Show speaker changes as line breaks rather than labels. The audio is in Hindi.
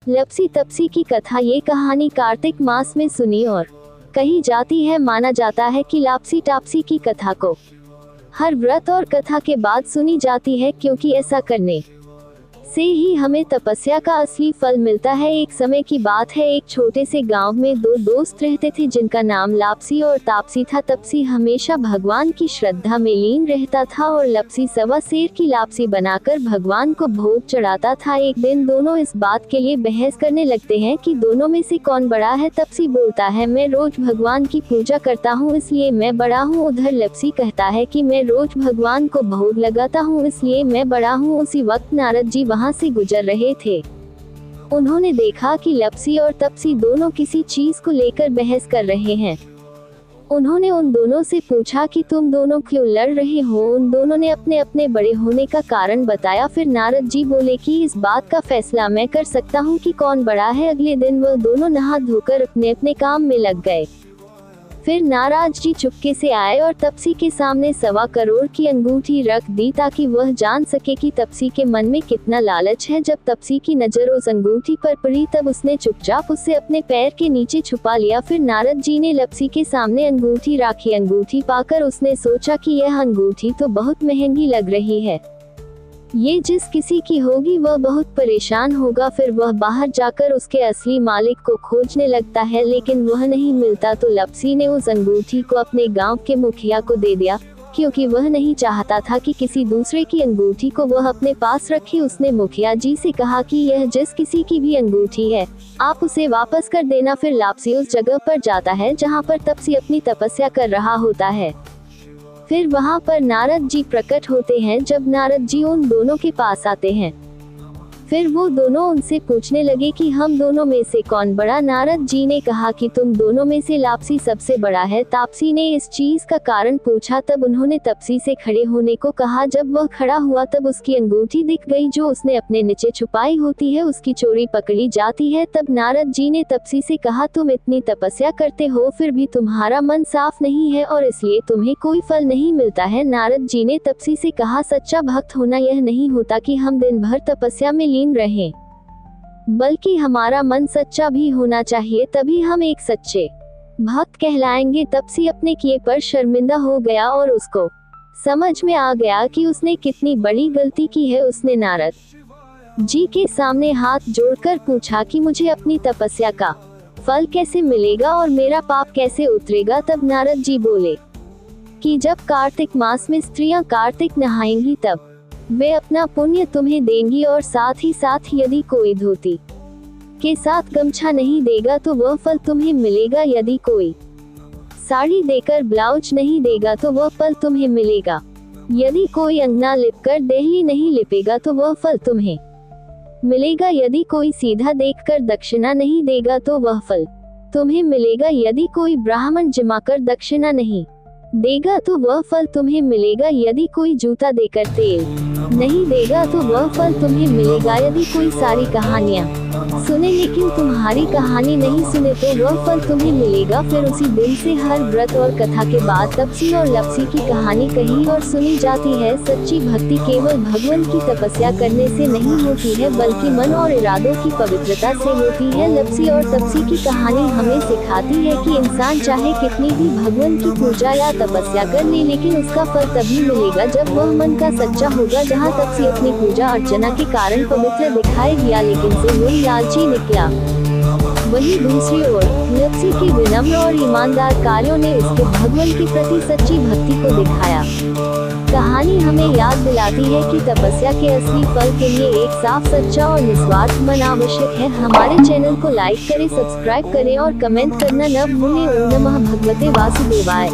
लप्सी तप्सी की कथा। ये कहानी कार्तिक मास में सुनी और कही जाती है। माना जाता है कि लापसी टापसी की कथा को हर व्रत और कथा के बाद सुनी जाती है, क्योंकि ऐसा करने से ही हमें तपस्या का असली फल मिलता है। एक समय की बात है, एक छोटे से गांव में दो दोस्त रहते थे जिनका नाम लापसी और तापसी था। तपसी हमेशा भगवान की श्रद्धा में लीन रहता था और लप्सी सवा शेर की लापसी बनाकर भगवान को भोग चढ़ाता था। एक दिन दोनों इस बात के लिए बहस करने लगते हैं कि दोनों में से कौन बड़ा है। तपसी बोलता है, मैं रोज भगवान की पूजा करता हूँ इसलिए मैं बड़ा हूँ। उधर लप्सी कहता है कि मैं रोज भगवान को भोग लगाता हूँ इसलिए मैं बड़ा हूँ। उसी वक्त नारद जी वहाँ से गुजर रहे थे। उन्होंने देखा कि लप्सी और तपसी दोनों किसी चीज को लेकर बहस कर रहे हैं। उन्होंने उन दोनों से पूछा कि तुम दोनों क्यों लड़ रहे हो। उन दोनों ने अपने अपने बड़े होने का कारण बताया। फिर नारद जी बोले कि इस बात का फैसला मैं कर सकता हूँ कि कौन बड़ा है। अगले दिन वह दोनों नहा धोकर अपने अपने काम में लग गए। फिर नारद जी चुपके से आए और तपसी के सामने 1.25 करोड़ की अंगूठी रख दी ताकि वह जान सके कि तपसी के मन में कितना लालच है। जब तपसी की नजर उस अंगूठी पर पड़ी तब उसने चुपचाप उसे अपने पैर के नीचे छुपा लिया। फिर नारद जी ने लप्सी के सामने अंगूठी रखी। अंगूठी पाकर उसने सोचा कि यह अंगूठी तो बहुत महंगी लग रही है, ये जिस किसी की होगी वह बहुत परेशान होगा। फिर वह बाहर जाकर उसके असली मालिक को खोजने लगता है, लेकिन वह नहीं मिलता। तो लप्सी ने उस अंगूठी को अपने गांव के मुखिया को दे दिया, क्योंकि वह नहीं चाहता था कि किसी दूसरे की अंगूठी को वह अपने पास रखे। उसने मुखिया जी से कहा कि यह जिस किसी की भी अंगूठी है आप उसे वापस कर देना। फिर लप्सी उस जगह पर जाता है जहाँ पर तपसी अपनी तपस्या कर रहा होता है। फिर वहाँ पर नारद जी प्रकट होते हैं। जब नारद जी उन दोनों के पास आते हैं फिर वो दोनों उनसे पूछने लगे कि हम दोनों में से कौन बड़ा। नारद जी ने कहा कि तुम दोनों में से लापसी सबसे बड़ा है। तापसी ने इस चीज का कारण पूछा। तब उन्होंने तपसी से खड़े होने को कहा। जब वह खड़ा हुआ तब उसकी अंगूठी दिख गई जो उसने अपने नीचे छुपाई होती है। उसकी चोरी पकड़ी जाती है। तब नारद जी ने तपसी से कहा, तुम इतनी तपस्या करते हो फिर भी तुम्हारा मन साफ नहीं है और इसलिए तुम्हें कोई फल नहीं मिलता है। नारद जी ने तपसी से कहा, सच्चा भक्त होना यह नहीं होता कि हम दिन भर तपस्या में रहे, बल्कि हमारा मन सच्चा भी होना चाहिए, तभी हम एक सच्चे भक्त कहलाएंगे। तपसी अपने किए पर शर्मिंदा हो गया और उसको समझ में आ गया कि उसने कितनी बड़ी गलती की है। उसने नारद जी के सामने हाथ जोड़कर पूछा कि मुझे अपनी तपस्या का फल कैसे मिलेगा और मेरा पाप कैसे उतरेगा। तब नारद जी बोले कि जब कार्तिक मास में स्त्रियां कार्तिक नहाएंगी तब वे अपना पुण्य तुम्हें देंगी और साथ ही साथ यदि कोई धोती के साथ गमछा नहीं देगा तो वह फल तुम्हें मिलेगा। यदि कोई साड़ी देकर ब्लाउज नहीं देगा तो वह फल तुम्हें मिलेगा। यदि कोई अंगना लिपकर देहली नहीं लिपेगा तो वह फल तुम्हें मिलेगा। यदि कोई सीधा देखकर दक्षिणा नहीं देगा तो वह फल तुम्हें मिलेगा। यदि कोई ब्राह्मण जिमाकर दक्षिणा नहीं देगा तो वह फल तुम्हें मिलेगा। यदि कोई जूता देकर तेल नहीं देगा तो वह फल तुम्हें मिलेगा। यदि कोई सारी कहानियाँ सुने लेकिन तुम्हारी कहानी नहीं सुने तो वह फल तुम्हें मिलेगा। फिर उसी दिन से हर व्रत और कथा के बाद तपसी और लप्सी की कहानी कही और सुनी जाती है। सच्ची भक्ति केवल भगवान की तपस्या करने से नहीं होती है, बल्कि मन और इरादों की पवित्रता से होती है। लप्सी और तपसी की कहानी हमें सिखाती है कि इंसान चाहे कितनी भी भगवान की पूजा या तपस्या कर ले, लेकिन उसका फल तभी मिलेगा जब वह मन का सच्चा होगा। जहाँ तपसी अपनी पूजा अर्चना के कारण पवित्र दिखाई दिया लेकिन से वही लालची निकला, वही दूसरी ओर लप्सी के विनम्र और ईमानदार कार्यों ने उसके भगवान के प्रति सच्ची भक्ति को दिखाया। कहानी हमें याद दिलाती है कि तपस्या के असली फल के लिए एक साफ सच्चा और निस्वार्थ मन आवश्यक है। हमारे चैनल को लाइक करें, सब्सक्राइब करें और कमेंट करना न भूलें। ओम नमः भगवते वासुदेवाय।